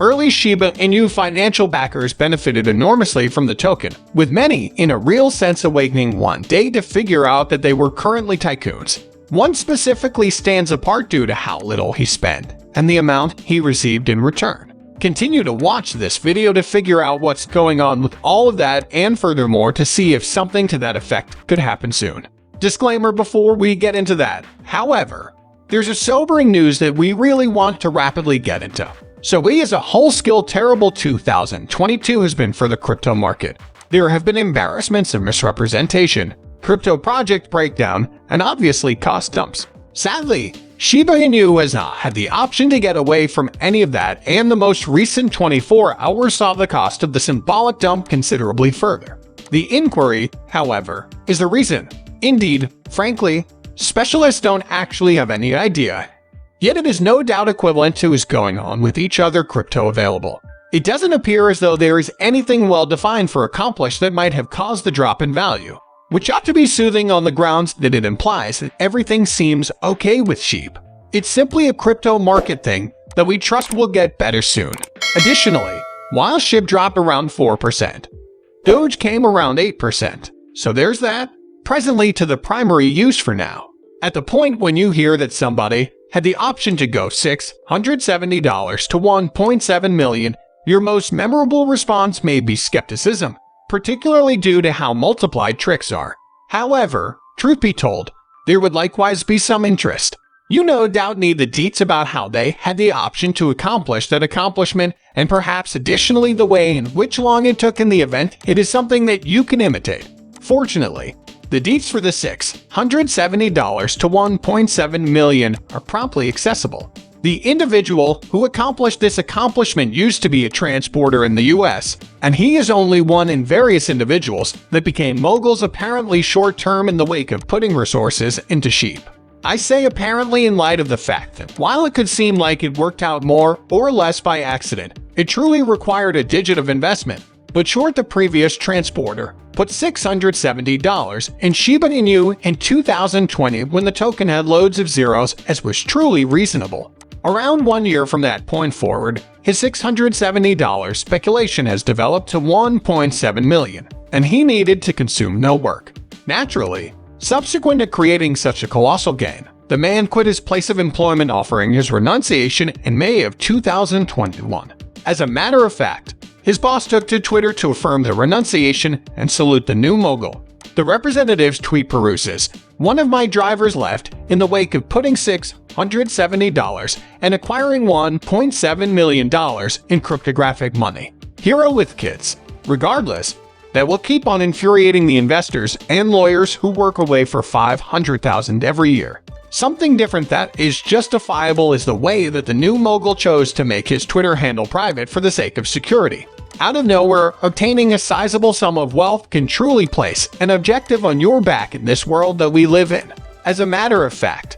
Early Shiba Inu financial backers benefited enormously from the token, with many, in a real sense, awakening one day to figure out that they were currently tycoons. One specifically stands apart due to how little he spent and the amount he received in return. Continue to watch this video to figure out what's going on with all of that, and furthermore to see if something to that effect could happen soon. Disclaimer before we get into that, however, there's a sobering news that we really want to rapidly get into. So we as a whole skill terrible 2022 has been for the crypto market. There have been embarrassments and misrepresentation, crypto project breakdown, and obviously cost dumps. Sadly, Shiba Inu has not had the option to get away from any of that, and the most recent 24 hours saw the cost of the symbolic dump considerably further. The inquiry, however, is the reason. Indeed, frankly, specialists don't actually have any idea. Yet it is no doubt equivalent to what is going on with each other crypto available. It doesn't appear as though there is anything well-defined for accomplished that might have caused the drop in value, which ought to be soothing on the grounds that it implies that everything seems okay with SHIB. It's simply a crypto market thing that we trust will get better soon. Additionally, while SHIB dropped around 4%, Doge came around 8%, so there's that. Presently to the primary use for now. At the point when you hear that somebody had the option to go $670 to 1.7 million, your most memorable response may be skepticism, particularly due to how multiplied tricks are. However, truth be told, there would likewise be some interest. You no doubt need the deets about how they had the option to accomplish that accomplishment, and perhaps additionally the way in which long it took in the event. It is something that you can imitate. Fortunately, the deets for the $670 to 1.7 million are promptly accessible. The individual who accomplished this accomplishment used to be a transporter in the US, and he is only one in various individuals that became moguls apparently short-term in the wake of putting resources into SHIB. I say apparently in light of the fact that while it could seem like it worked out more or less by accident, it truly required a digit of investment. But short the previous transporter put $670 in Shiba Inu in 2020 when the token had loads of zeros, as was truly reasonable. Around 1 year from that point forward, his $670 speculation has developed to 1.7 million, and he needed to consume no work. Naturally, subsequent to creating such a colossal gain, the man quit his place of employment, offering his renunciation in May of 2021. As a matter of fact, his boss took to Twitter to affirm the renunciation and salute the new mogul. The representative's tweet peruses, "One of my drivers left in the wake of putting $670 and acquiring $1.7 million in cryptographic money. Hero with kids. Regardless, that will keep on infuriating the investors and lawyers who work away for $500,000 every year. Something different that is justifiable is the way that the new mogul chose to make his Twitter handle private for the sake of security. Out of nowhere, obtaining a sizable sum of wealth can truly place an objective on your back in this world that we live in. As a matter of fact,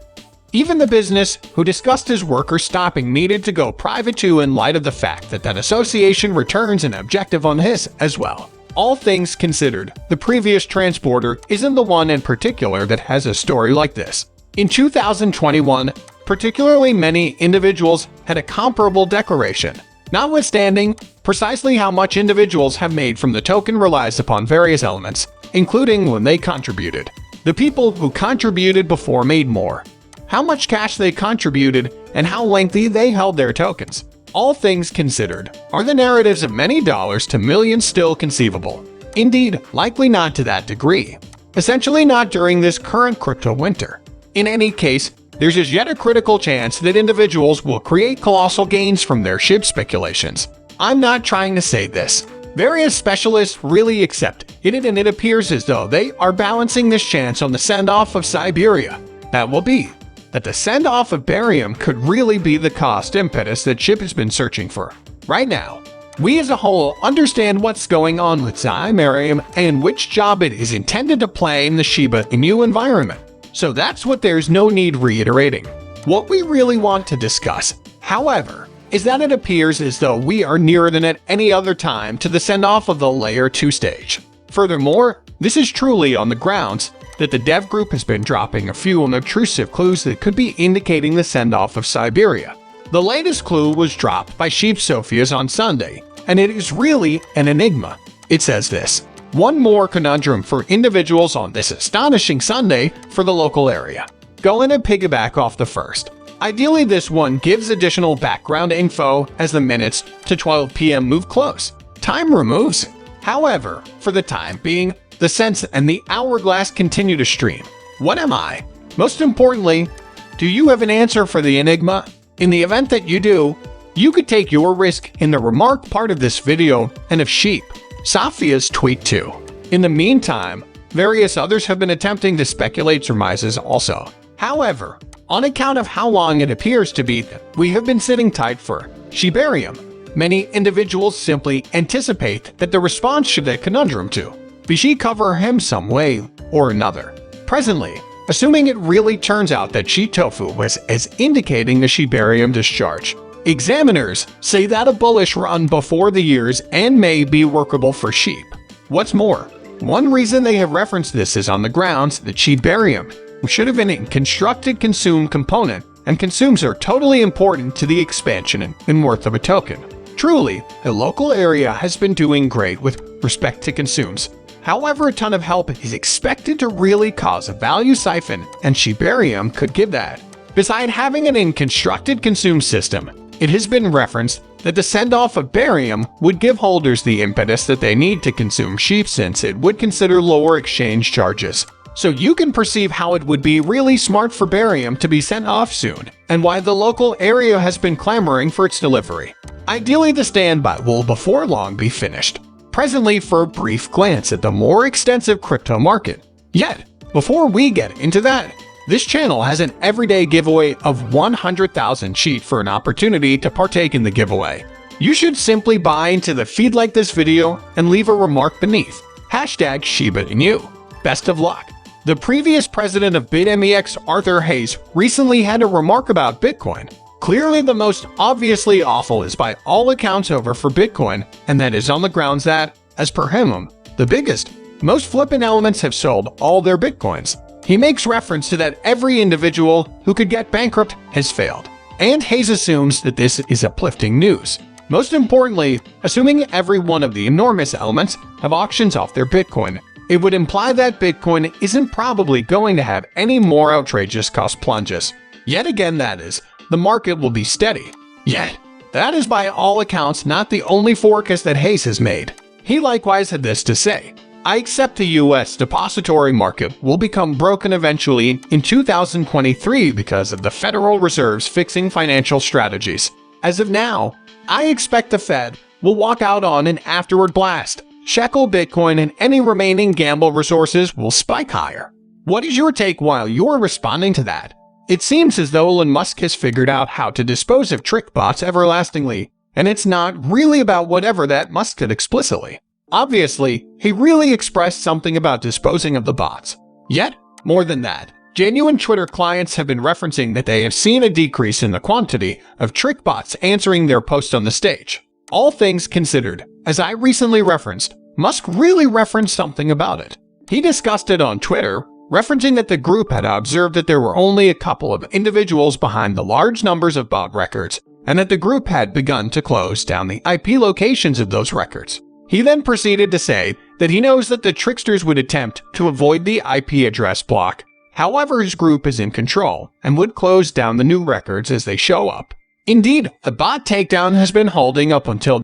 even the business who discussed his worker stopping needed to go private too, in light of the fact that that association returns an objective on his as well. All things considered, the previous transporter isn't the one in particular that has a story like this. In 2021, particularly many individuals had a comparable declaration. Notwithstanding, precisely how much individuals have made from the token relies upon various elements, including when they contributed. The people who contributed before made more, how much cash they contributed, and how lengthy they held their tokens. All things considered, are the narratives of many dollars to millions still conceivable? Indeed, likely not to that degree. Essentially not during this current crypto winter. In any case, there's as yet a critical chance that individuals will create colossal gains from their SHIB speculations. I'm not trying to say this. Various specialists really accept it, and it appears as though they are balancing this chance on the send-off of Siberia. That will be that the send-off of barium could really be the cost impetus that SHIB has been searching for. Right now, we as a whole understand what's going on with Barium and which job it is intended to play in the Shiba Inu environment. So that's what there's no need reiterating. What we really want to discuss, however, is that it appears as though we are nearer than at any other time to the send-off of the Layer 2 stage. Furthermore, this is truly on the grounds that the dev group has been dropping a few unobtrusive clues that could be indicating the send-off of Siberia. The latest clue was dropped by Sheep Sophia's on Sunday, and it is really an enigma. It says this: one more conundrum for individuals on this astonishing Sunday for the local area. Going to piggyback off the first. Ideally, this one gives additional background info as the minutes to 12 p.m. move close. Time removes it. However, for the time being, the sense and the hourglass continue to stream. What am I? Most importantly, do you have an answer for the enigma? In the event that you do, you could take your risk in the remark part of this video and of Sheep Sophia's tweet too. In the meantime, various others have been attempting to speculate surmises also. However, on account of how long it appears to be that we have been sitting tight for Shibarium, many individuals simply anticipate that the response to that conundrum to be she cover him some way or another. Presently, assuming it really turns out that she tofu was as indicating the Shibarium discharge, examiners say that a bullish run before the years and may be workable for sheep. What's more, one reason they have referenced this is on the grounds that Shibarium should have been a constructed consume component, and consumes are totally important to the expansion and worth of a token. Truly, the local area has been doing great with respect to consumes. However, a ton of help is expected to really cause a value siphon, and Shibarium could give that. Beside having an constructed consume system, it has been referenced that the send-off of barium would give holders the impetus that they need to consume sheep, since it would consider lower exchange charges. So you can perceive how it would be really smart for barium to be sent off soon, and why the local area has been clamoring for its delivery. Ideally, the standby will before long be finished. Presently, for a brief glance at the more extensive crypto market. Yet, before we get into that, this channel has an everyday giveaway of 100,000 sheep for an opportunity to partake in the giveaway. You should simply buy into the feed like this video and leave a remark beneath. Hashtag Shiba Inu. Best of luck. The previous president of BitMEX, Arthur Hayes, recently had a remark about Bitcoin. Clearly the most obviously awful is by all accounts over for Bitcoin, and that is on the grounds that, as per him, the biggest, most flippant elements have sold all their Bitcoins. He makes reference to that every individual who could get bankrupt has failed. And Hayes assumes that this is uplifting news. Most importantly, assuming every one of the enormous elements have auctions off their Bitcoin, it would imply that Bitcoin isn't probably going to have any more outrageous cost plunges. Yet again, that is, the market will be steady. Yet, that is by all accounts not the only forecast that Hayes has made. He likewise had this to say: I accept the US depository market will become broken eventually in 2023 because of the Federal Reserve's fixing financial strategies. As of now, I expect the Fed will walk out on an afterward blast. Shekel Bitcoin and any remaining gamble resources will spike higher. What is your take while you're responding to that? It seems as though Elon Musk has figured out how to dispose of trick bots everlastingly, and it's not really about whatever that Musk did explicitly. Obviously, he really expressed something about disposing of the bots. Yet, more than that, genuine Twitter clients have been referencing that they have seen a decrease in the quantity of trick bots answering their post on the stage. All things considered, as I recently referenced, Musk really referenced something about it. He discussed it on Twitter, referencing that the group had observed that there were only a couple of individuals behind the large numbers of bot records, and that the group had begun to close down the IP locations of those records. He then proceeded to say that he knows that the tricksters would attempt to avoid the IP address block. However, his group is in control and would close down the new records as they show up. Indeed, the bot takedown has been holding up until